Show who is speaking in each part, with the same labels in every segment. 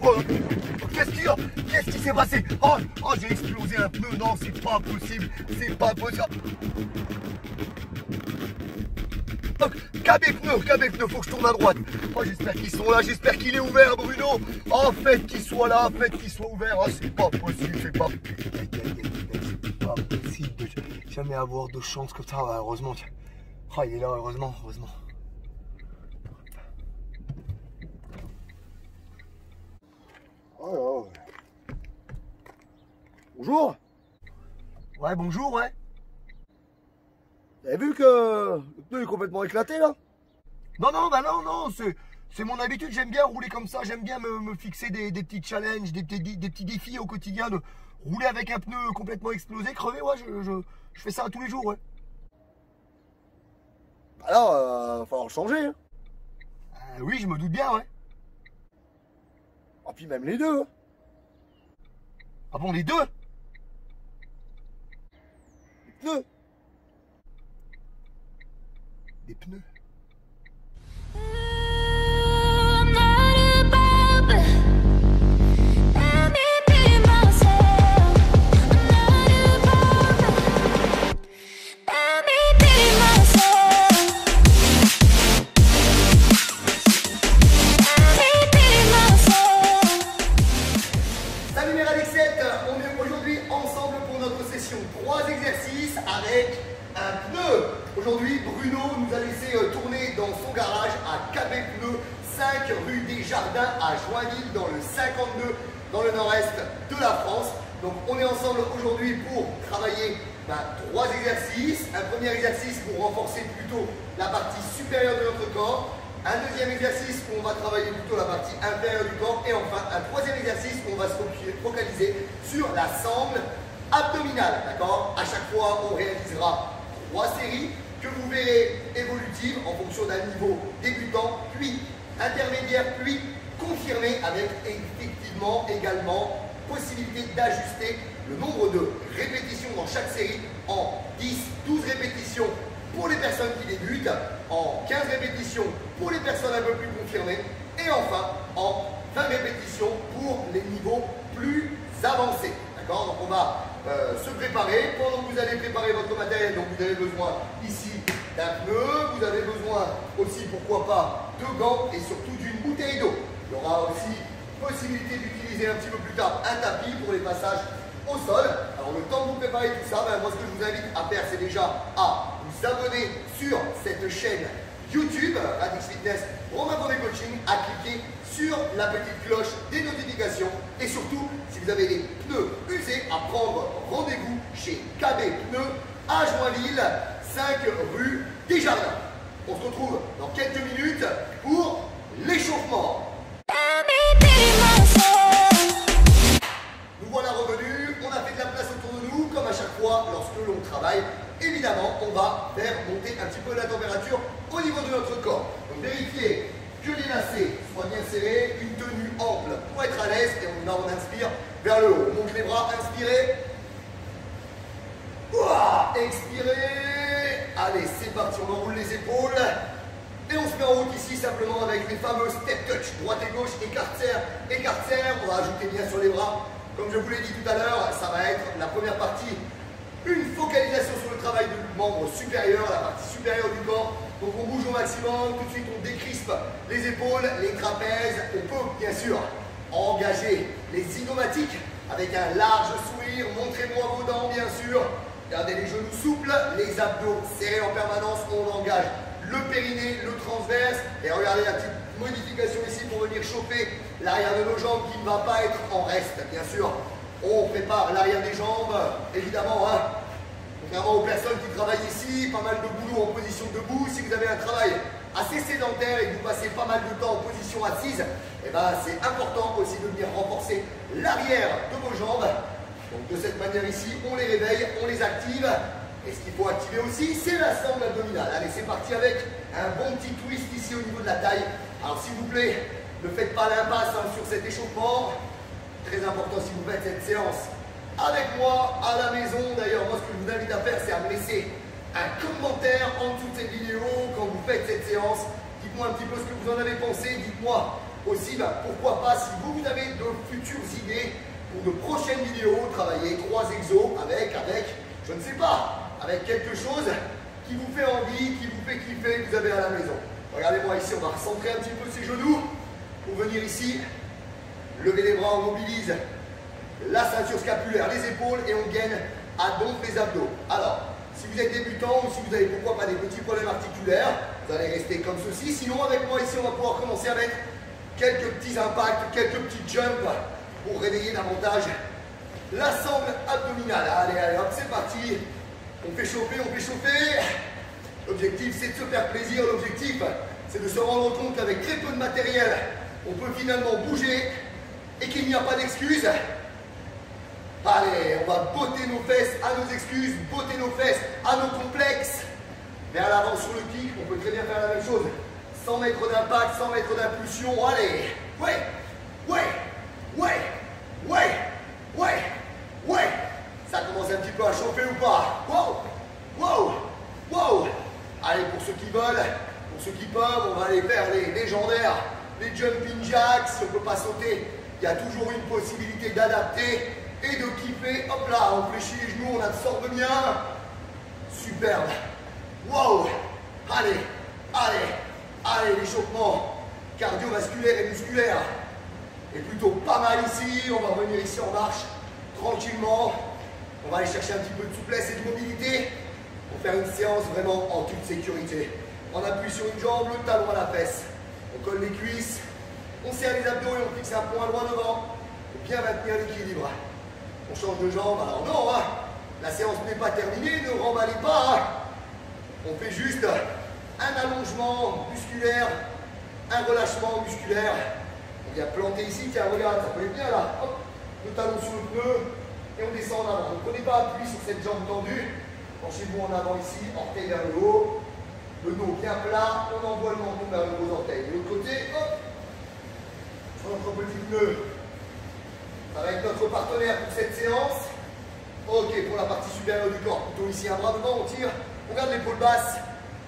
Speaker 1: Oh, qu'est-ce qui s'est passé? Oh, j'ai explosé un pneu. Non, c'est pas possible. C'est pas possible. Oh, KB pneu, faut que je tourne à droite. Oh, j'espère qu'ils sont là, j'espère qu'il est ouvert, Bruno. Oh, faites qu'il soit là, faites qu'il soit ouvert. Oh, c'est pas possible, c'est pas possible de jamais avoir de chance comme ça. Ouais, heureusement, tiens. Oh, il est là, heureusement. Oh là. Bonjour. Ouais, bonjour, ouais. Vous avez vu que le pneu est complètement éclaté là? Non, c'est mon habitude, j'aime bien rouler comme ça, j'aime bien me fixer des petits challenges, des petits défis au quotidien, de rouler avec un pneu complètement explosé, crevé, ouais, je fais ça tous les jours, ouais. Alors, va falloir changer, hein. Oui, je me doute bien, ouais. Ah, puis même les deux, hein. Ah bon, les deux? Les pneus? Des pneus? Salut mes Radixettes, on est aujourd'hui ensemble pour notre session 3 exercices avec un pneu. Aujourd'hui, Bruno nous a laissé tourner dans son garage à KB Pneus, 5 rue des Jardins à Joinville, dans le 52, dans le nord-est de la France. Donc on est ensemble aujourd'hui pour travailler 3 exercices. Un premier exercice pour renforcer plutôt la partie supérieure de notre corps. Un deuxième exercice où on va travailler plutôt la partie inférieure du corps. Et enfin, un troisième exercice où on va se focaliser sur la sangle abdominale. D'accord? À chaque fois, on réalisera 3 séries que vous verrez évolutives en fonction d'un niveau débutant, puis intermédiaire, puis confirmé, avec effectivement également possibilité d'ajuster le nombre de répétitions dans chaque série en 10, 12 répétitions pour les personnes qui débutent, en 15 répétitions pour les personnes un peu plus confirmées, et enfin en 20 répétitions pour les niveaux plus avancés. D'accord? Donc on va se préparer. Pendant que vous allez préparer votre matériel, donc vous avez besoin ici d'un pneu, vous avez besoin aussi, pourquoi pas, de gants et surtout d'une bouteille d'eau. Il y aura aussi possibilité d'utiliser un petit peu plus tard un tapis pour les passages au sol. Alors le temps de vous préparer tout ça, moi ce que je vous invite à faire, c'est déjà à vous abonner sur cette chaîne YouTube, Radix Fitness, Romain Bonnet Coaching, à cliquer sur la petite cloche des notifications et surtout, si vous avez des pneus usés, à prendre rendez-vous chez KB Pneus à Joinville, 5 rue des Jardins. On se retrouve dans quelques minutes pour l'échauffement. Nous voilà revenus, on a fait de la place autour de nous, comme à chaque fois lorsque l'on travaille. Évidemment, on va faire monter un petit peu la température au niveau de notre corps. Donc vérifiez que les lacets soient bien serrés, une tenue ample pour être à l'aise. Et on inspire vers le haut. On monte les bras, inspirez. Ouah, expirez. Allez, c'est parti, on enroule les épaules. Et on se met en route ici simplement avec les fameux step touch. Droite et gauche, écart-serre, écart-serre. On va ajouter bien sur les bras. Comme je vous l'ai dit tout à l'heure, ça va être la première partie. Une focalisation sur le travail du membre supérieur, la partie supérieure du corps. Donc on bouge au maximum, tout de suite on décrispe les épaules, les trapèzes. On peut bien sûr engager les zygomatiques avec un large sourire. Montrez-moi vos dents bien sûr. Gardez les genoux souples, les abdos serrés en permanence. On engage le périnée, le transverse. Et regardez la petite modification ici pour venir chauffer l'arrière de nos jambes qui ne va pas être en reste. Bien sûr, on prépare l'arrière des jambes, évidemment, hein. Contrairement aux personnes qui travaillent ici, pas mal de boulot en position debout. Si vous avez un travail assez sédentaire et que vous passez pas mal de temps en position assise, eh ben, c'est important aussi de venir renforcer l'arrière de vos jambes. Donc de cette manière ici, on les réveille, on les active. Et ce qu'il faut activer aussi, c'est la sangle abdominale. Allez, c'est parti avec un bon petit twist ici au niveau de la taille. Alors s'il vous plaît, ne faites pas l'impasse sur cet échauffement. Très important si vous faites cette séance avec moi à la maison. D'ailleurs, moi ce que je vous invite à faire, c'est à me laisser un commentaire en dessous de cette vidéo quand vous faites cette séance. Dites-moi un petit peu ce que vous en avez pensé. Dites-moi aussi, pourquoi pas, si vous avez de futures idées pour de prochaines vidéos, travailler 3 exos avec, je ne sais pas, avec quelque chose qui vous fait envie, qui vous fait kiffer, que vous avez à la maison. Regardez-moi ici, on va recentrer un petit peu ses genoux pour venir ici, lever les bras, on mobilise la ceinture scapulaire, les épaules et on gaine à donc les abdos. Alors, si vous êtes débutant ou si vous avez pourquoi pas des petits problèmes articulaires, vous allez rester comme ceci. Sinon, avec moi ici, on va pouvoir commencer avec quelques petits impacts, quelques petits jumps pour réveiller davantage la sangle abdominale. Allez, allez, hop, c'est parti. On fait chauffer, on fait chauffer. L'objectif, c'est de se faire plaisir. L'objectif, c'est de se rendre compte qu'avec très peu de matériel, on peut finalement bouger et qu'il n'y a pas d'excuses. Allez, on va botter nos fesses à nos excuses, botter nos fesses à nos complexes. Vers l'avant sur le kick, on peut très bien faire la même chose. Sans mettre d'impact, sans mettre d'impulsion. Allez, ouais, ouais, ouais, ouais, ouais, ouais. Ça commence un petit peu à chauffer ou pas? Wow, wow, wow. Allez, pour ceux qui veulent, pour ceux qui peuvent, on va aller faire les légendaires, les jumping jacks. Si on ne peut pas sauter, il y a toujours une possibilité d'adapter et de kiffer. Hop là, on fléchit les genoux, on absorbe bien. Superbe. Wow. Allez, allez, allez, l'échauffement cardiovasculaire et musculaire est plutôt pas mal ici. On va revenir ici en marche tranquillement. On va aller chercher un petit peu de souplesse et de mobilité pour faire une séance vraiment en toute sécurité. On appuie sur une jambe, le talon à la fesse. On colle les cuisses, on serre les abdos et on fixe un point loin devant pour bien maintenir l'équilibre. On change de jambe. Alors non, hein, la séance n'est pas terminée, ne remballez pas. Hein. On fait juste un allongement musculaire, un relâchement musculaire. On vient planter ici, tiens, regarde, ça peut être bien là. Hop, le talon sur le pneu et on descend en avant. Ne prenez pas appui sur cette jambe tendue. Penchez-vous en avant ici, orteil vers le haut. Le dos bien plat, on envoie le menton vers le gros orteil. De l'autre côté, hop, sur notre petit pneu. Ça va être notre partenaire pour cette séance. Ok, pour la partie supérieure du corps, plutôt ici, un bras devant, on tire. On garde l'épaule basse.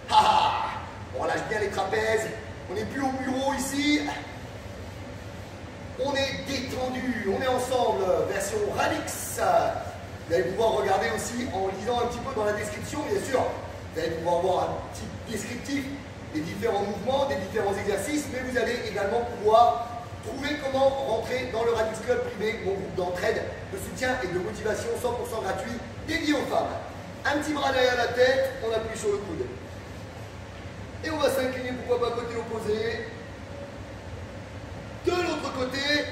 Speaker 1: On relâche bien les trapèzes. On n'est plus au bureau ici. On est détendu. On est ensemble. Version Radix. Vous allez pouvoir regarder aussi en lisant un petit peu dans la description, bien sûr. Vous allez pouvoir voir un petit descriptif des différents mouvements, des différents exercices. Mais vous allez également pouvoir trouver comment rentrer dans le Radix Club privé, mon groupe d'entraide, de soutien et de motivation 100% gratuit dédié aux femmes. Un petit bras derrière la tête, on appuie sur le coude. Et on va s'incliner, pourquoi pas côté opposé. De l'autre côté.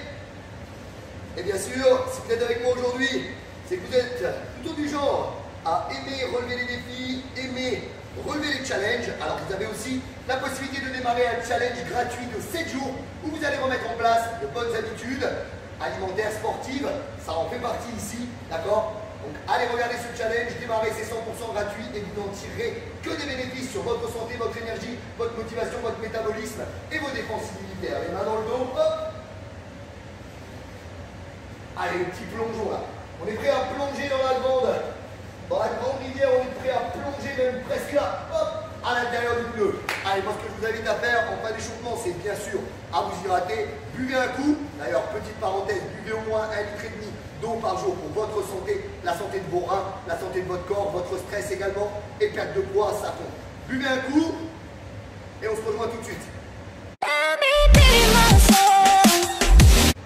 Speaker 1: Et bien sûr, si vous êtes avec moi aujourd'hui, c'est que vous êtes plutôt du genre à aimer relever les défis, aimer relever les challenges. Alors vous avez aussi la possibilité de démarrer un challenge gratuit de 7 jours où vous allez remettre en place de bonnes habitudes alimentaires, sportives. Ça en fait partie ici, d'accord? Donc allez regarder ce challenge, démarrez, c'est 100% gratuit et vous n'en tirerez que des bénéfices sur votre santé, votre énergie, votre motivation, votre métabolisme et vos défenses immunitaires. Les mains dans le dos, hop. Allez, petit plongeon là. On est prêt à plonger dans la grande rivière, on est prêt à plonger même presque là, hop, à l'intérieur du pneu. Allez, moi ce que je vous invite à faire en fin d'échauffement, c'est bien sûr à vous hydrater. Buvez un coup, d'ailleurs petite parenthèse, buvez au moins 1,5 litre d'eau par jour pour votre santé, la santé de vos reins, la santé de votre corps, votre stress également, et perte de poids, ça compte. Buvez un coup, et on se rejoint tout de suite.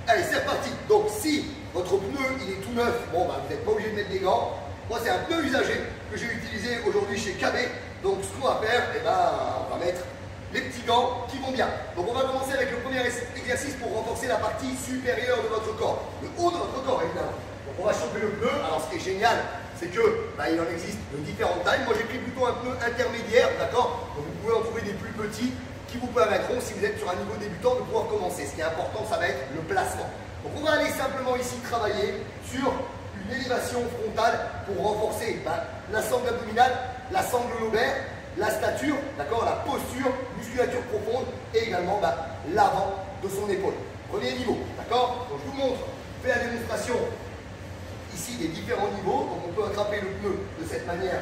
Speaker 1: Allez, c'est reparti. Donc si votre pneu il est tout neuf, bon bah vous n'êtes pas obligé de mettre des gants. Moi c'est un pneu usagé que j'ai utilisé aujourd'hui chez KB. Donc ce qu'on va faire, eh ben, on va mettre les petits gants qui vont bien. Donc on va commencer avec le premier exercice pour renforcer la partie supérieure de votre corps. Le haut de votre corps évidemment. Donc on va chauffer le pneu. Alors ce qui est génial, c'est que bah, il en existe de différentes tailles. Moi j'ai pris plutôt un pneu intermédiaire, d'accord? Donc vous pouvez en trouver des plus petits qui vous permettront, si vous êtes sur un niveau débutant, de pouvoir commencer. Ce qui est important, ça va être le placement. Donc on va aller simplement ici travailler sur une élévation frontale pour renforcer la sangle abdominale, la sangle lobaire, la stature, d'accord, la posture, musculature profonde et également l'avant de son épaule. Premier niveau, d'accord? Donc je vous montre, je fais la démonstration ici des différents niveaux. Donc on peut attraper le pneu de cette manière,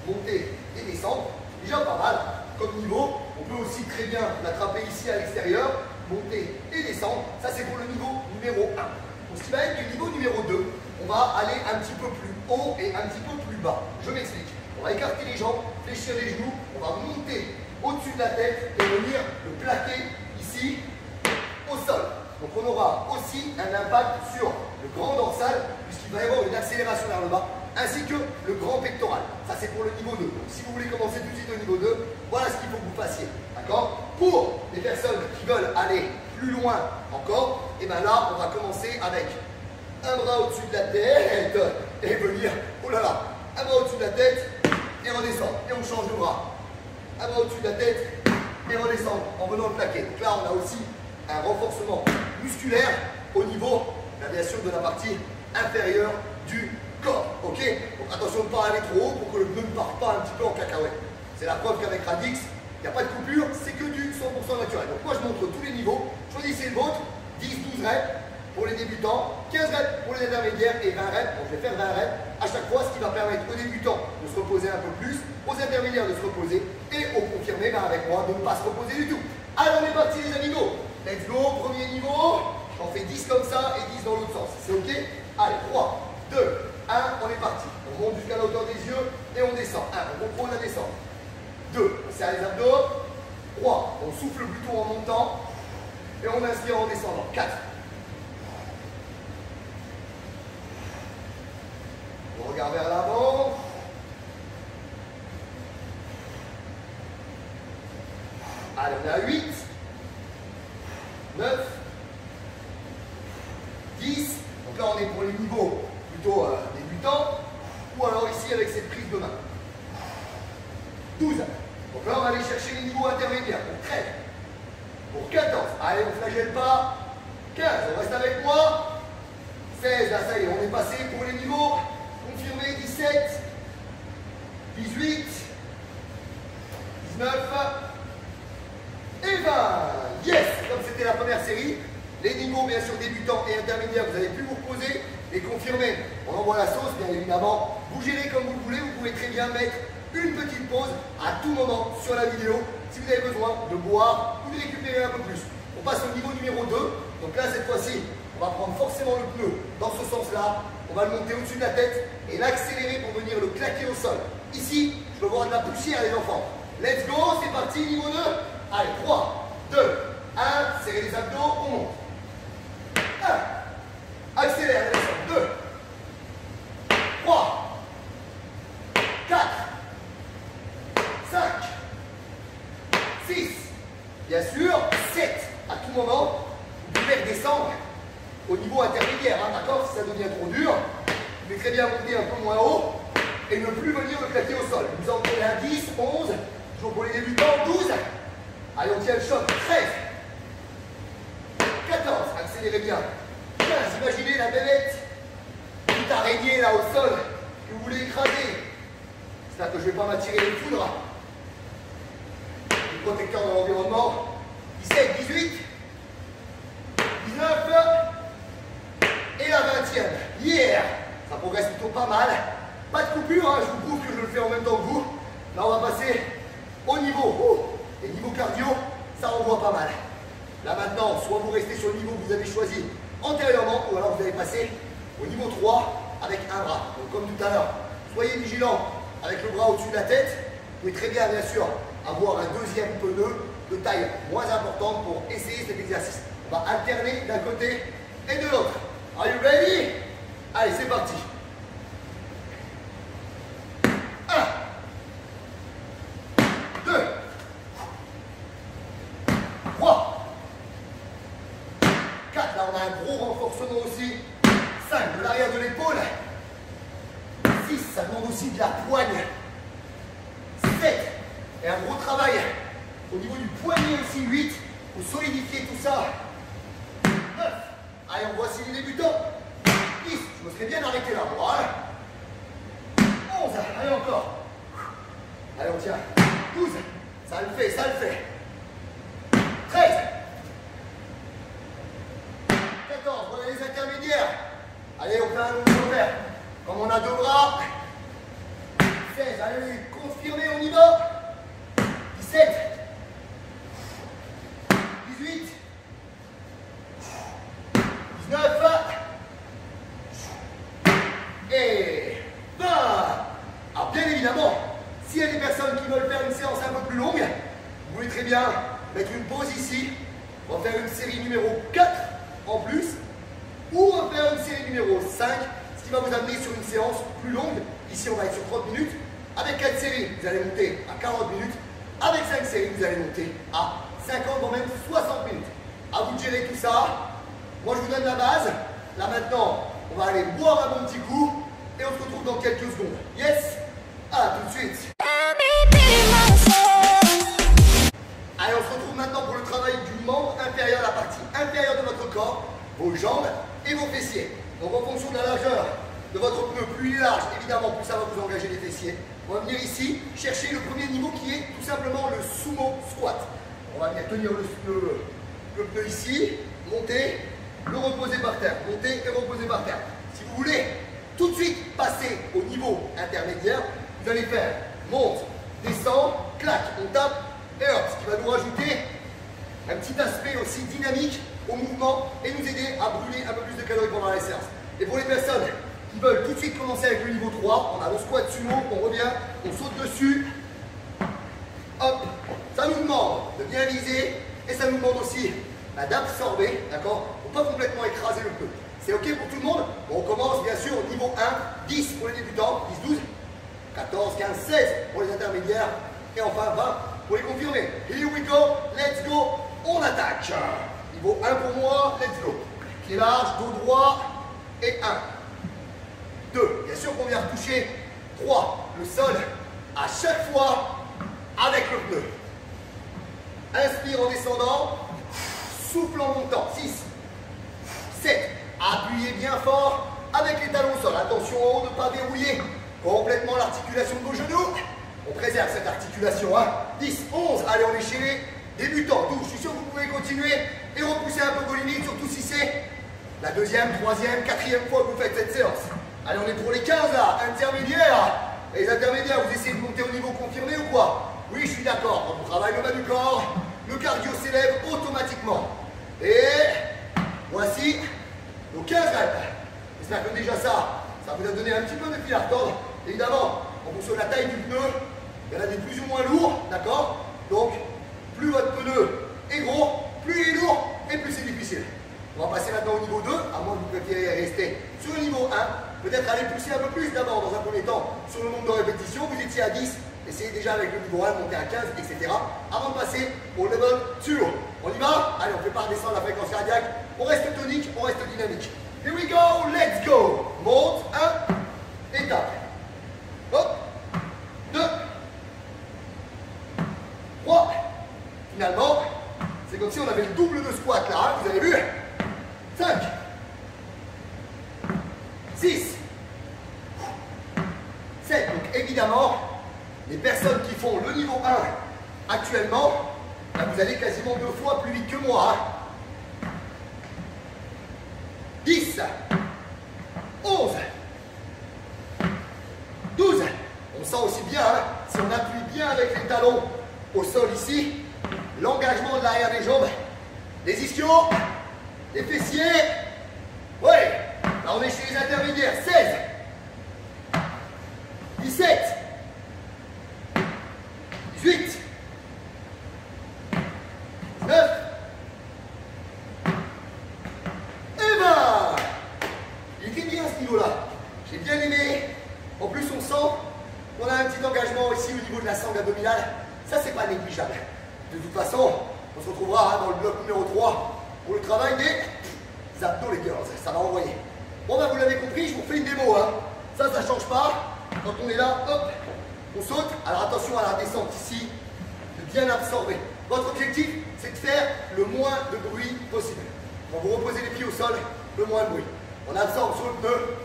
Speaker 1: monter et descendre. C'est déjà pas mal comme niveau. On peut aussi très bien l'attraper ici à l'extérieur monter et descendre. Ça, c'est pour le niveau numéro 1. Pour ce qui va être du niveau numéro 2, on va aller un petit peu plus haut et un petit peu plus bas. Je m'explique. On va écarter les jambes, fléchir les genoux, on va monter au-dessus de la tête et venir le plaquer ici au sol. Donc on aura aussi un impact sur le grand dorsal puisqu'il va y avoir une accélération vers le bas ainsi que le grand pectoral. Ça c'est pour le niveau 2. Donc si vous voulez commencer tout de suite au niveau 2, voilà ce qu'il faut que vous fassiez. D'accord? Pour les personnes qui veulent aller plus loin encore, et bien là on va commencer avec un bras au-dessus de la tête et venir, oh là là, un bras au-dessus de la tête et redescendre. Et on change de bras. Un bras au-dessus de la tête et redescendre en venant le plaquer. Donc là on a aussi un renforcement musculaire au niveau, bien sûr, de la partie inférieure du corps. Ok? Donc attention de ne pas aller trop haut pour que le pneu ne parte pas un petit peu en cacahuète. C'est la preuve qu'avec Radix, il n'y a pas de coupure, c'est que du 100% naturel. Donc moi je montre tous les niveaux. Choisissez le vôtre, 10-12 reps pour les débutants, 15 reps pour les intermédiaires et 20 reps. Donc je vais faire 20 reps à chaque fois, ce qui va permettre aux débutants de se reposer un peu plus, aux intermédiaires de se reposer et aux confirmés avec moi de ne pas se reposer du tout. Alors on est parti les amigos. Let's go, premier niveau. J'en fais 10 comme ça et 10 dans l'autre sens. C'est ok? Allez, 3, 2, 1, on est parti. On monte jusqu'à la hauteur des yeux et on descend. 1, on contrôle la descente. 2, on serre les abdos. 3, on souffle plutôt en montant. Et on inspire en descendant. 4. On regarde vers l'avant. Allez, on est à 8. 9, 10, donc là on est pour les niveaux plutôt débutants, ou alors ici avec cette prise de main. 12, donc là on va aller chercher les niveaux intermédiaires, pour 13, pour 14, allez on ne flagelle pas, 15, on reste avec moi, 16, là ça y est, on est passé pour les niveaux confirmés, 17, 18, 19, et 20. Yes! Comme c'était la première série, les niveaux bien sûr débutants et intermédiaires, vous avez pu vous reposer. Les confirmés, on envoie la sauce bien évidemment. Bougez-les comme vous voulez, vous pouvez très bien mettre une petite pause à tout moment sur la vidéo si vous avez besoin de boire ou de récupérer un peu plus. On passe au niveau numéro 2. Donc là cette fois-ci, on va prendre forcément le pneu dans ce sens-là. On va le monter au-dessus de la tête et l'accélérer pour venir le claquer au sol. Ici, je veux voir de la poussière les enfants. Let's go, c'est parti, niveau 2. Allez, 3, 2, 1, serrez les abdos, on monte. 1, accélère, descend. 2, 3, 4, 5, 6, bien sûr, 7. À tout moment, vous pouvez redescendre au niveau intermédiaire, hein, d'accord? Si ça devient trop dur, vous pouvez très bien monter un peu moins haut et ne plus venir le claquer au sol. Vous en prenez un 10, 11, toujours pour les débutants, 12. Allez, on tient le choc. 13, 14, accélérez bien. 15, imaginez la bébête, petite araignée là au sol, que vous voulez écraser. C'est-à-dire que je ne vais pas m'attirer les foudres. Les protecteurs de l'environnement. 17, 18, 19, et la 20e. Yeah! Ça progresse plutôt pas mal. Pas de coupure, hein, je vous prouve que je le fais en même temps que vous. Là, on va passer au niveau. Et niveau cardio, ça envoie pas mal. Là maintenant, soit vous restez sur le niveau que vous avez choisi antérieurement, ou alors vous allez passer au niveau 3 avec un bras. Donc comme tout à l'heure, soyez vigilants avec le bras au-dessus de la tête. Vous pouvez très bien sûr avoir un deuxième pneu de taille moins importante pour essayer cet exercice. On va alterner d'un côté et de l'autre. Are you ready? Allez, c'est parti. 1, 2, 3, 4, là on a un gros renforcement aussi. 5, de l'arrière de l'épaule. 6, ça demande aussi de la poigne. 7, et un gros travail au niveau du poignet aussi. 8, pour solidifier tout ça. 9, allez on voit si les débutants. 10, je me serais bien arrêté là. Voilà. 11, allez encore. Allez on tient. 12, ça le fait, ça le fait. 13, 14, voilà les intermédiaires. Allez, on fait un long ouvert. Comme on a deux bras. 16, allez, confirmez, on y va. 17, 18, mettre une pause ici, refaire une série numéro 4 en plus, ou refaire une série numéro 5, ce qui va vous amener sur une séance plus longue. Ici, on va être sur 30 minutes. Avec 4 séries, vous allez monter à 40 minutes. Avec 5 séries, vous allez monter à 50, voire même 60 minutes. À vous de gérer tout ça. Moi, je vous donne la base. Là, maintenant, on va aller boire un bon petit coup et on se retrouve dans quelques secondes. Yes? À tout de suite. Allez, on se retrouve maintenant pour le travail du membre inférieur, la partie inférieure de votre corps, vos jambes et vos fessiers. Donc, en fonction de la largeur de votre pneu, plus il est large, évidemment, plus ça va vous engager les fessiers. On va venir ici chercher le premier niveau qui est tout simplement le sumo squat. On va venir tenir le pneu ici, monter, le reposer par terre, monter et reposer par terre. Si vous voulez tout de suite passer au niveau intermédiaire, vous allez faire monte, descend, claque, on tape et hop, ce qui va nous rajouter un petit aspect aussi dynamique au mouvement et nous aider à brûler un peu plus de calories pendant la séance. Et pour les personnes qui veulent tout de suite commencer avec le niveau 3, on a le squat sumo, on revient, on saute dessus, hop, ça nous demande de bien viser et ça nous demande aussi d'absorber, d'accord, pour pas complètement écraser le pneu. C'est ok pour tout le monde? Bon, on commence bien sûr au niveau 1, 10 pour les débutants, 10, 12, 14, 15, 16 pour les intermédiaires et enfin 20 pour les confirmés. Here we go, let's go, on attaque. Niveau 1 pour moi, let's go. Pied large, dos droit et 1. 2, bien sûr qu'on vient retoucher. 3, le sol à chaque fois avec le pneu. Inspire en descendant, souffle en montant. 6, 7, appuyez bien fort avec les talons au sol. Attention en haut de ne pas verrouiller complètement l'articulation de vos genoux. On préserve cette articulation. 10, 11, allez on est chez les débutants. 12, je suis sûr que vous pouvez continuer et repousser un peu vos limites, surtout si c'est la deuxième, troisième, quatrième fois que vous faites cette séance. Allez, on est pour les 15 là, intermédiaires. Et les intermédiaires, vous essayez de monter au niveau confirmé ou quoi? Oui, je suis d'accord. Quand on travaille le bas du corps, le cardio s'élève automatiquement. Et voici nos 15 reps. J'espère que déjà ça vous a donné un petit peu de fil à retordre. Évidemment, en fonction de la taille du pneu, il y en a des plus ou moins lourds, d'accord? Donc, plus votre pneu est gros, plus il est lourd et plus c'est difficile. On va passer maintenant au niveau 2, à moins que vous préfériez rester sur le niveau 1. Peut-être aller pousser un peu plus d'abord dans un premier temps sur le nombre de répétitions. Vous étiez à 10, essayez déjà avec le niveau 1 de monter à 15, etc. Avant de passer au level 2. On y va? Allez, on ne fait pas redescendre la fréquence cardiaque. On reste tonique, on reste dynamique. Here we go, let's go. Monte, 1, étape. Hop, 2, 3. Finalement, c'est comme si on avait le double de squat là, hein, vous avez vu? 5, 6, 7. Donc évidemment, les personnes qui font le niveau 1 actuellement, là, vous allez quasiment 2 fois plus vite que moi. 10, 11, 12. On sent aussi bien, hein, si on appuie bien avec les talons au sol ici, l'engagement de l'arrière des jambes, les ischios, les fessiers. Ouais, là on est chez les intermédiaires. 16, 17, 18, 19 et 20. Il était bien ce niveau-là. J'ai bien aimé. En plus, on sent qu'on a un petit engagement ici au niveau de la sangle abdominale. Ça, c'est pas négligeable. De toute façon, on se retrouvera dans le bloc numéro 3 pour le travail des abdos, les girls. Ça va envoyer. Bon, ben, vous l'avez compris, je vous fais une démo. Hein. Ça ne change pas. Quand on est là, hop, on saute. Alors attention à la descente ici, de bien absorber. Votre objectif, c'est de faire le moins de bruit possible. Quand vous reposez les pieds au sol, le moins de bruit. On absorbe sur le pneu,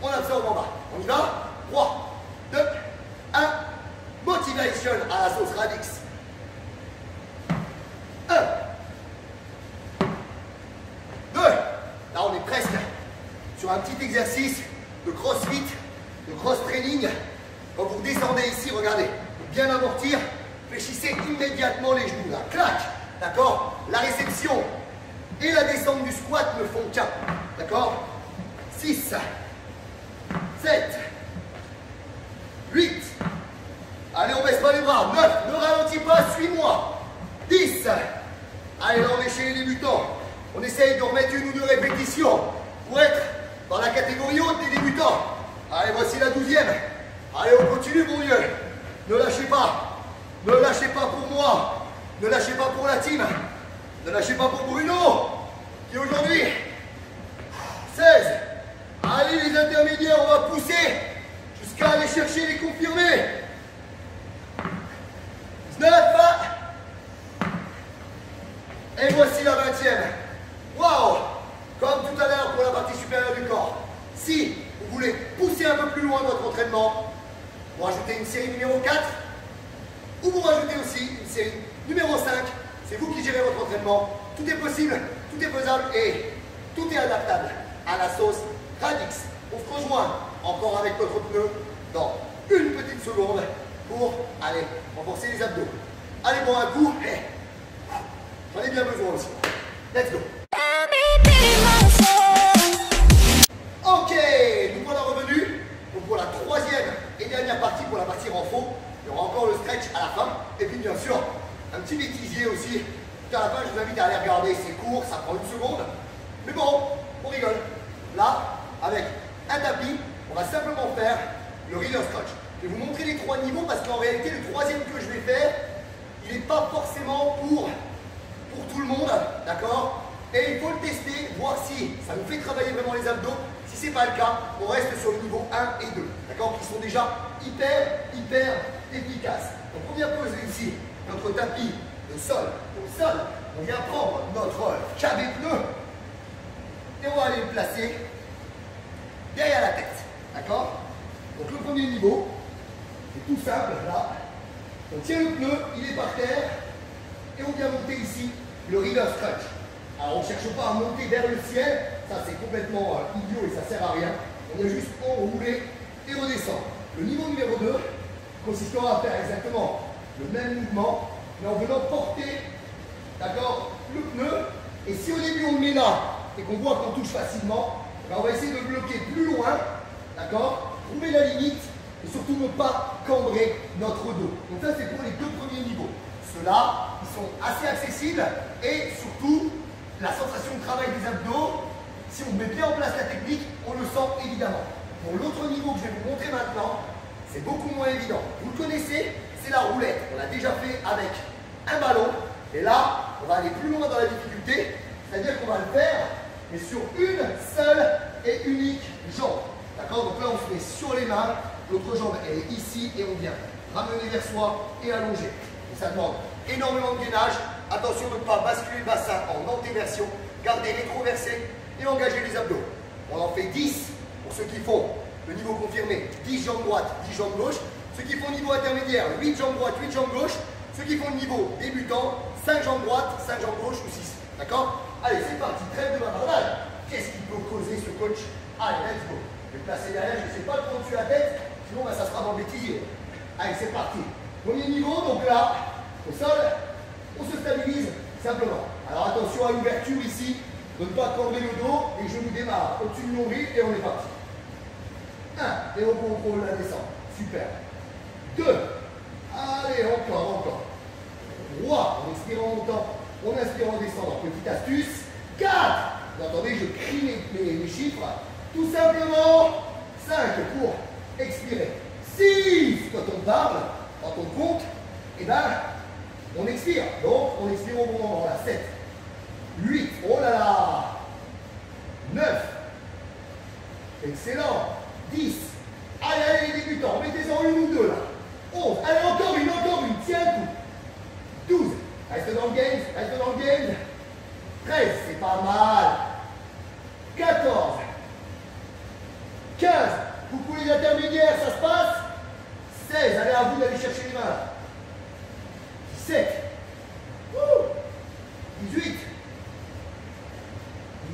Speaker 1: on absorbe en bas. On y va? 3, 2, 1. Motivation à la sauce Radix. 1, 2. Là, on est presque sur un petit exercice de crossfit, de cross-training. Quand vous descendez ici, regardez, bien amortir, fléchissez immédiatement les genoux. Là, clac, d'accord? La réception et la descente du squat ne font qu'un, d'accord? 6, 7, 8. Allez, on baisse pas les bras. 9, ne ralentis pas, suis-moi. 10, Allez, là, on est chez les débutants. On essaye de remettre une ou deux répétitions pour être dans la catégorie haute des débutants. Allez, voici la 12e. Allez, on continue, mon Dieu. Ne lâchez pas. Ne lâchez pas pour moi. Ne lâchez pas pour la team. Ne lâchez pas pour Bruno, qui aujourd'hui 16. Allez, les intermédiaires, on va pousser jusqu'à aller chercher les confirmés. 19. Et voici la 20e. Waouh! Comme tout à l'heure pour la partie supérieure du corps. Si vous voulez pousser un peu plus loin votre entraînement, vous rajoutez une série numéro 4 ou vous rajoutez aussi une série numéro 5. C'est vous qui gérez votre entraînement. Tout est possible, tout est faisable et tout est adaptable à la sauce Radix. On se rejoint encore avec notre pneu dans une petite seconde pour aller renforcer les abdos. Allez, bon, un coup. J'en ai bien besoin aussi. Let's go. Ok, nous voilà revenus. Donc pour la troisième et dernière partie, pour la partie renfort, il y aura encore le stretch à la fin. Et puis bien sûr, un petit bêtisier aussi. Tout à la fin, je vous invite à aller regarder, c'est court, ça prend une seconde. Mais bon, on rigole. Là, avec un tapis, on va simplement faire le reverse crunch. Je vais vous montrer les 3 niveaux parce qu'en réalité, le troisième que je vais faire, il n'est pas forcément pour tout le monde, d'accord? Et il faut le tester, voir si ça nous fait travailler vraiment les abdos. Si ce n'est pas le cas, on reste sur le niveau 1 et 2, d'accord? Qui sont déjà hyper efficaces. Donc on vient poser ici notre tapis de sol au sol. On vient prendre notre cabé pneu et on va aller le placer derrière la tête, d'accord? Donc le premier niveau, c'est tout simple, là. On tient le pneu, il est par terre et on vient monter ici le reverse crunch. Alors on ne cherche pas à monter vers le ciel, ça c'est complètement idiot et ça ne sert à rien. On vient juste enrouler et redescendre. Le niveau numéro 2 consistera à faire exactement le même mouvement, mais en venant porter, d'accord, le pneu. Et si au début on le met là et qu'on voit qu'on touche facilement, ben on va essayer de bloquer plus loin, d'accord, trouver la limite et surtout ne pas cambrer notre dos. Donc ça c'est pour les 2 premiers niveaux. Ceux-là, ils sont assez accessibles et surtout, la sensation de travail des abdos, si on met bien en place la technique, on le sent évidemment. Pour l'autre niveau que je vais vous montrer maintenant, c'est beaucoup moins évident. Vous le connaissez, c'est la roulette. On l'a déjà fait avec un ballon. Et là, on va aller plus loin dans la difficulté. C'est-à-dire qu'on va le faire, mais sur une seule et unique jambe. D'accord? Donc là, on se met sur les mains. L'autre jambe, elle est ici et on vient ramener vers soi et allonger. Et ça demande énormément de gainage. Attention de ne pas basculer le bassin en antéversion. Gardez rétroversé et engagez les abdos. On en fait 10 pour ceux qui font le niveau confirmé. 10 jambes droites, 10 jambes gauches. Ceux qui font le niveau intermédiaire, 8 jambes droites, 8 jambes gauches. Ceux qui font le niveau débutant, 5 jambes droites, 5 jambes gauches ou 6. D'accord? Allez, c'est parti. Trêve de bavardage. Qu'est-ce qui peut causer ce coach? Allez, let's go. Je vais le placer derrière. Je ne sais pas le prendre sur la tête. Sinon, ça sera dans le bêtisier. Allez, c'est parti. Premier niveau, donc là, au sol, on se stabilise simplement. Alors attention à l'ouverture ici, de ne pas cordrer le dos, les genoux démarrent au-dessus du nombril et on est parti. 1, et on contrôle la descente. Super. 2, allez, encore. 3, on expire en montant, on inspire en descendant. Petite astuce. 4, vous entendez, je crie les chiffres. Tout simplement, 5 pour expirer. 6, quand on parle, quand on compte, et ben, on expire. Donc, on expire au bon moment. Là, 7, 8, oh là là, 9, excellent, 10, allez, les débutants, mettez-en une ou deux là, 11, allez, encore une, tiens le coup, 12, reste dans le game, 13, c'est pas mal, 14, 15, coucou les intermédiaires, ça se passe, 16, allez, à vous d'aller chercher les mains, 17, 18,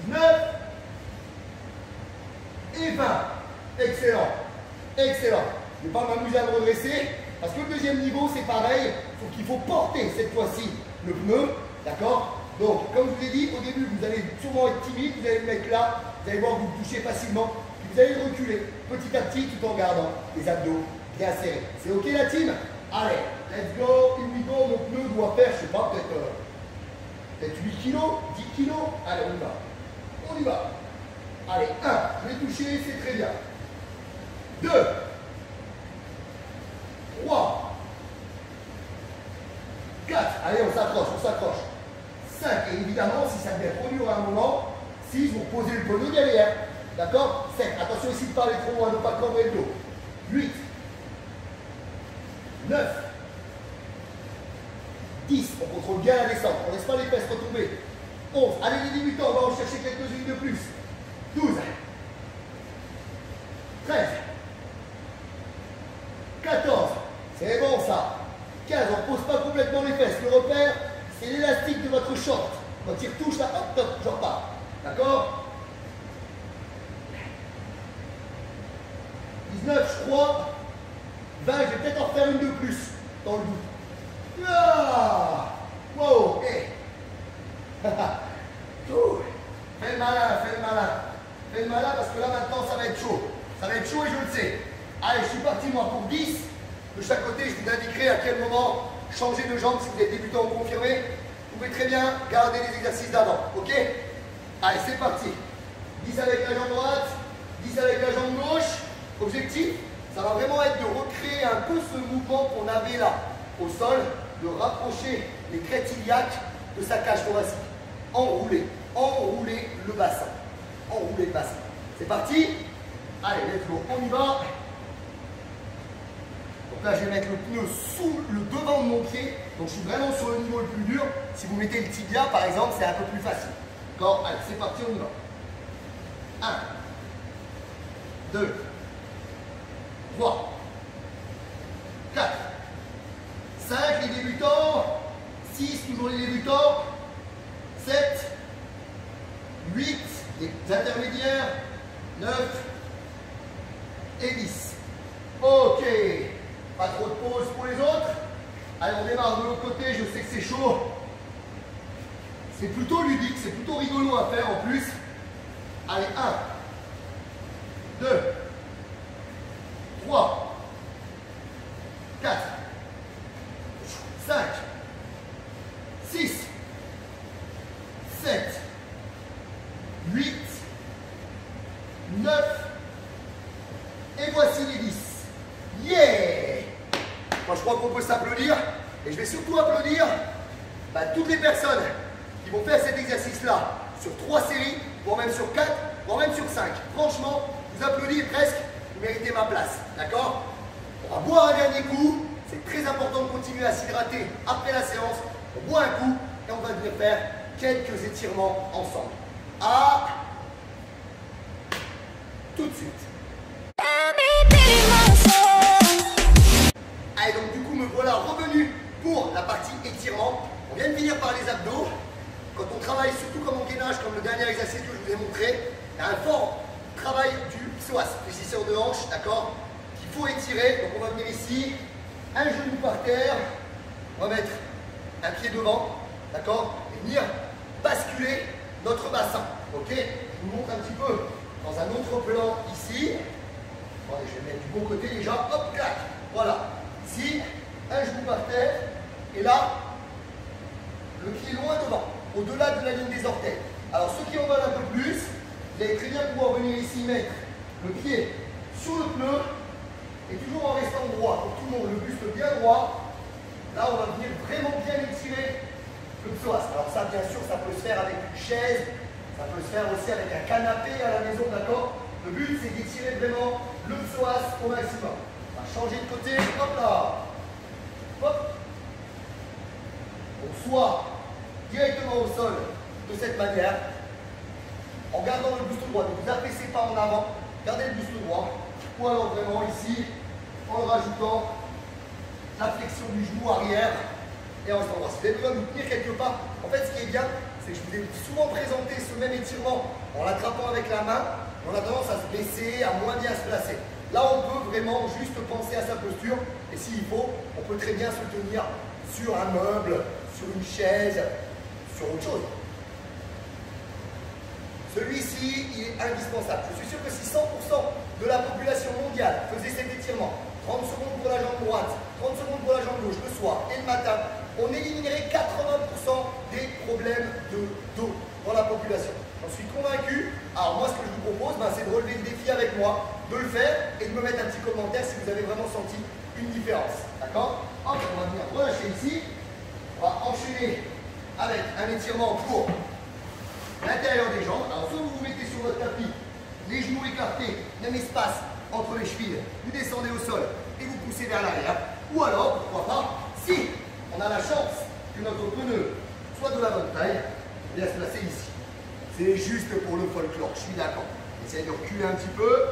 Speaker 1: 19 et 20. Excellent. Je ne vais pas m'amuser à me redresser parce que le deuxième niveau, c'est pareil. Il faut porter cette fois-ci le pneu. D'accord? Donc, comme je vous ai dit, au début, vous allez sûrement être timide. Vous allez le mettre là. Vous allez voir que vous le touchez facilement. Puis vous allez reculer petit à petit tout en gardant les abdos bien serrés. C'est OK la team? Allez, let's go. Here we go. Mon pneu doit faire, je ne sais pas, peut-être Peut-être 8 kilos, 10 kilos. Allez, on y va. On y va. Allez, 1. Je vais toucher, c'est très bien. 2. 3. 4. Allez, on s'accroche, on s'accroche. 5. Et évidemment, si ça devient trop dur à un moment, 6, vous posez le genou derrière. D'accord? 7. Attention ici de parler trop loin, ne pas cambrer le dos. 8. 9. 10. On contrôle bien la descente. On ne laisse pas les fesses retomber. 11. Allez les débutants, on va en chercher quelques-unes de plus. 12. 13. 14. C'est bon ça. 15. On ne pose pas complètement les fesses. Le repère, c'est l'élastique de votre short. Quand il retouche là, hop, top, je repars. D'accord? 19, je crois. 20, je vais peut-être en faire une de plus dans le bout. Ah, wow, hey. Fais le malin, fais le malin. Fais le malin parce que là maintenant ça va être chaud. Ça va être chaud et je le sais. Allez, je suis parti moi pour 10. De chaque côté, je vous indiquerai à quel moment changer de jambe si vous êtes débutant ou confirmé. Vous pouvez très bien garder les exercices d'avant. Ok? Allez, c'est parti. 10 avec la jambe droite, 10 avec la jambe gauche. Objectif, ça va vraiment être de recréer un peu ce mouvement qu'on avait là au sol, de rapprocher les crêtes iliaques de sa cage thoracique. Enrouler le bassin. Enrouler le bassin. C'est parti? Allez, let's go, on y va. Donc là, je vais mettre le pneu sous le devant de mon pied. Donc je suis vraiment sur le niveau le plus dur. Si vous mettez le tibia, par exemple, c'est un peu plus facile. D'accord? Allez, c'est parti, on y va. 1, 2, 3, 4, 5, les débutants, 6, toujours les débutants, 7, 8, les intermédiaires, 9 et 10. Ok, pas trop de pause pour les autres. Allez, on démarre de l'autre côté, je sais que c'est chaud. C'est plutôt ludique, c'est plutôt rigolo à faire en plus. Allez, 1, 2, 3, 4, 5, 6, 7, 8, 9, et voici les 10. Yeah! Moi je crois qu'on peut s'applaudir, et je vais surtout applaudir toutes les personnes qui vont faire cet exercice-là sur 3 séries, voire même sur 4, voire même sur 5. Franchement, vous applaudissez presque, vous méritez ma place, d'accord? On va boire un dernier coup, c'est très important de continuer à s'hydrater après la séance. On boit un coup et on va venir faire quelques étirements ensemble. À tout de suite. Allez, donc du coup me voilà revenu pour la partie étirement. On vient de finir par les abdos. Quand on travaille surtout comme en gainage, comme le dernier exercice que je vous ai montré, il y a un fort travail du psoas, fléchisseur de hanche, d'accord, qu'il faut étirer. Donc on va venir ici, un genou par terre, on va mettre un pied devant, d'accord, et venir basculer notre bassin, ok. Je vous montre un petit peu dans un autre plan ici. Bon, allez, je vais mettre du bon côté déjà, hop, clac, voilà. Ici, un genou par terre, et là, le pied loin devant, au-delà de la ligne des orteils. Alors ceux qui en veulent un peu plus, vous allez très bien pouvoir venir ici mettre le pied sur le pneu et toujours en restant droit. Pour tout le monde, le buste bien droit. Là, on va venir vraiment bien étirer le psoas. Alors ça, bien sûr, ça peut se faire avec une chaise, ça peut se faire aussi avec un canapé à la maison, d'accord? Le but, c'est d'étirer vraiment le psoas au maximum. On va changer de côté, hop là, hop. On soit directement au sol de cette manière, en gardant le buste droit. Ne vous affaissez pas en avant, gardez le buste droit, ou alors vraiment ici, en rajoutant la flexion du genou arrière et en restant droit. Si vous avez besoin de vous tenir quelque part, en fait ce qui est bien, c'est que je vous ai souvent présenté ce même étirement en l'attrapant avec la main, on a tendance à se baisser, à moins bien se placer. Là on peut vraiment juste penser à sa posture, et s'il faut, on peut très bien se tenir sur un meuble, sur une chaise, sur autre chose. Celui-ci, il est indispensable. Je suis sûr que si 100% de la population mondiale faisait cet étirement, 30 secondes pour la jambe droite, 30 secondes pour la jambe gauche, le soir et le matin, on éliminerait 80% des problèmes de dos dans la population. J'en suis convaincu. Alors moi, ce que je vous propose, c'est de relever le défi avec moi, de le faire et de me mettre un petit commentaire si vous avez vraiment senti une différence. D'accord? On va venir relâcher ici. On va enchaîner avec un étirement pour l'intérieur des jambes. Alors soit vous vous mettez sur votre tapis, les genoux écartés, même espace entre les chevilles, vous descendez au sol et vous poussez vers l'arrière. Ou alors, pourquoi pas, si on a la chance que notre pneu soit de la bonne taille, il va se placer ici. C'est juste pour le folklore, je suis d'accord. Essayez de reculer un petit peu.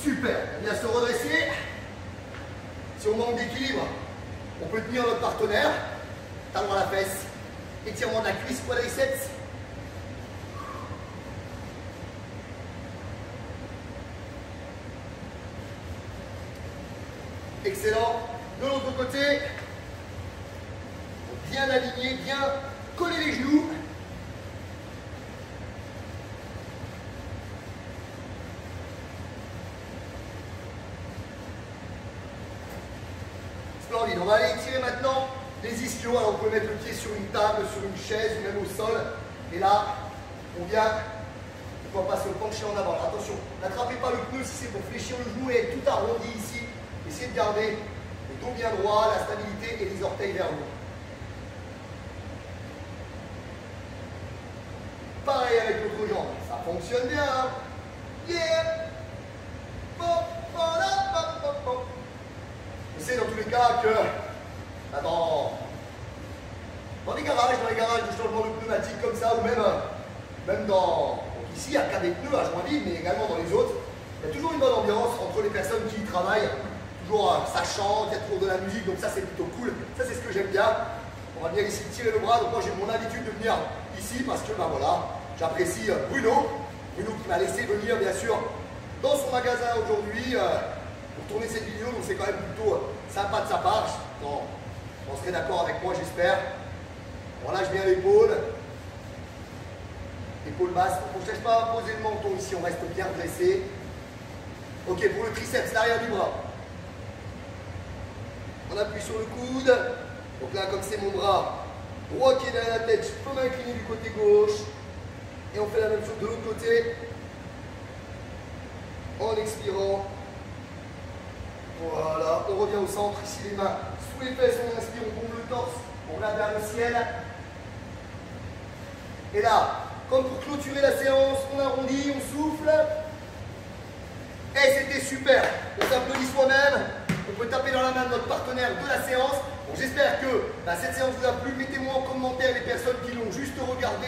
Speaker 1: Super, bien se redresser. Si on manque d'équilibre, on peut tenir notre partenaire, talon à la fesse, étirement de la cuisse, quadriceps. Excellent. De l'autre côté, bien aligné, bien coller les genoux. Splendide. On va aller étirer maintenant les ischios. Alors, vous pouvez mettre le pied sur une table, sur une chaise ou même au sol. Et là, on vient, pourquoi pas se pencher en avant. Alors, attention, n'attrapez pas le pneu si c'est pour fléchir le genou et être tout arrondi ici. Essayez de garder le dos bien droit, la stabilité et les orteils vers vous. Pareil avec l'autre jambe, ça fonctionne bien. Hein? Yeah. Je sais dans tous les cas que dans les garages de changement de pneumatique comme ça, ou même dans ici à KB Pneus à Joinville, mais également dans les autres, il y a toujours une bonne ambiance entre les personnes qui y travaillent. Toujours ça chante, il y a toujours de la musique, donc ça c'est plutôt cool. Ça c'est ce que j'aime bien. On va bien ici tirer le bras, donc moi j'ai mon habitude de venir ici parce que voilà, j'apprécie Bruno qui m'a laissé venir bien sûr dans son magasin aujourd'hui pour tourner cette vidéo, donc c'est quand même plutôt sympa de sa part. On serait d'accord avec moi j'espère. On lâche bien l'épaule. Épaule basse, on ne cherche pas à poser le menton ici, on reste bien dressé. Ok, pour le triceps, l'arrière du bras. On appuie sur le coude. Donc là, comme c'est mon bras droit qui est derrière la tête, je peux m'incliner du côté gauche. Et on fait la même chose de l'autre côté. En expirant. Voilà, on revient au centre. Ici, les mains sous les fesses, on inspire, on bombe le torse, on regarde vers le ciel. Et là, comme pour clôturer la séance, on arrondit, on souffle. Et c'était super. On s'applaudit soi-même. On peut taper dans la main de notre partenaire de la séance. Bon, j'espère que cette séance vous a plu. Mettez-moi en commentaire les personnes qui l'ont juste regardé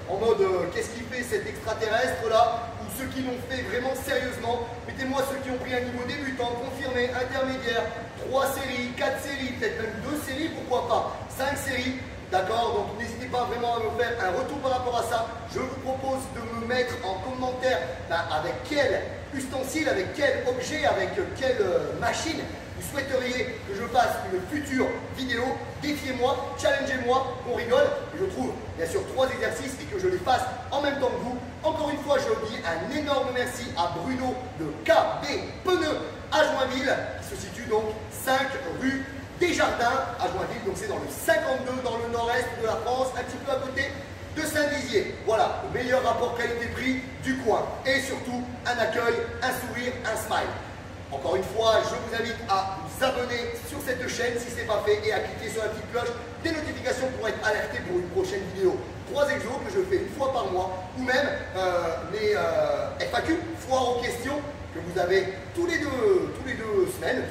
Speaker 1: en mode qu'est-ce qu'il fait cet extraterrestre là, ou ceux qui l'ont fait vraiment sérieusement. Mettez-moi ceux qui ont pris un niveau débutant, confirmé, intermédiaire, 3 séries, 4 séries, peut-être même 2 séries, pourquoi pas, 5 séries. D'accord, donc n'hésitez pas vraiment à me faire un retour par rapport à ça. Je vous propose de me mettre en commentaire avec quel ustensile, avec quel objet, avec quelle machine vous souhaiteriez que je fasse une future vidéo. Défiez-moi, challengez-moi, qu'on rigole. Et je trouve bien sûr 3 exercices et que je les fasse en même temps que vous. Encore une fois, je dis un énorme merci à Bruno de KB Pneus à Joinville, qui se situe donc 5 rue Desjardins à Joinville, donc c'est dans le 52, dans le nord-est de la France, un petit peu à côté de Saint-Dizier. Voilà, le meilleur rapport qualité-prix du coin. Et surtout, un accueil, un sourire, un smile. Encore une fois, je vous invite à vous abonner sur cette chaîne si ce n'est pas fait et à cliquer sur la petite cloche des notifications pour être alerté pour une prochaine vidéo. 3 exos que je fais une fois par mois, ou même les FAQ, foires aux questions, que vous avez toutes les deux semaines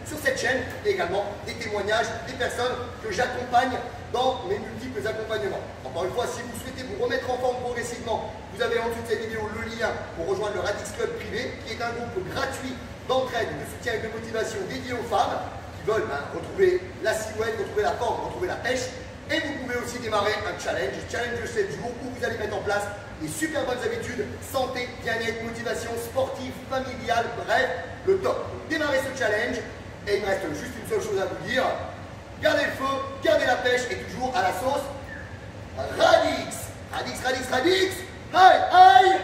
Speaker 1: sur cette chaîne, et également des témoignages des personnes que j'accompagne dans mes multiples accompagnements. Encore une fois, si vous souhaitez vous remettre en forme progressivement, vous avez en dessous de cette vidéo le lien pour rejoindre le Radix Club privé, qui est un groupe gratuit d'entraide, de soutien et de motivation dédié aux femmes qui veulent retrouver la silhouette, retrouver la forme, retrouver la pêche. Et vous pouvez aussi démarrer un challenge 7 jours où vous allez mettre en place des super bonnes habitudes, santé, bien-être, motivation sportive, familiale, bref, le top. Donc, démarrez ce challenge et il me reste juste une seule chose à vous dire. Gardez le feu, gardez la pêche et toujours à la sauce Radix. Radix, Radix, Radix. Aïe, aïe.